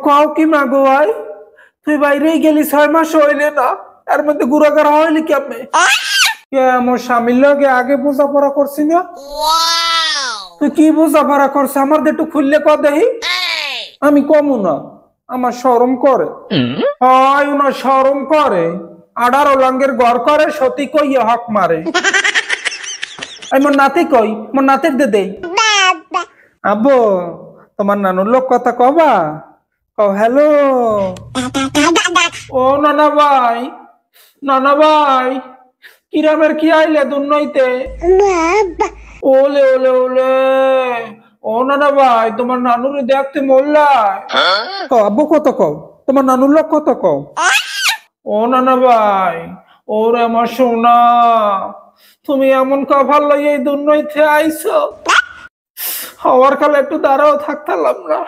কও কি মাগো ভাই, তুই বাইরেই গেলি 6 মাস হইলে না, এর মধ্যে গুড়াগাড়া হইলি কেমনে? আমার স্বামীর লগে আগে বোঝাপড়া করছি না? তুই কি বোঝাপড়া করছে আমার একটু খুললে ক দেখি। আমি কমু না, আমার শরম করে। হয় না শরম করে, আডার ওলাঙ্গের ঘর করে সতী কই হক মারে। আমি মোর নাতি কই, মোর নাতির দে দেই। আব্বু, তোমার নানুর লোক কথা কবা? কও হ্যালো। ও নানা ভাই, নানা ভাই, কিরামের কি আইলে দুর্নইতে? ওলে ওলে ওলে, ও নানা ভাই, তোমার নানুর দেখতে মোল্লায়। আব্বু কত কও, তোমার নানুর লোক কত কও? ও নানা ভাই, ওরে আমার সোনা, তুমি এমন কপাল লইয়া এই দুর্নইতে আইছো, হওয়ার কালে একটু দাঁড়াও থাকতাম না।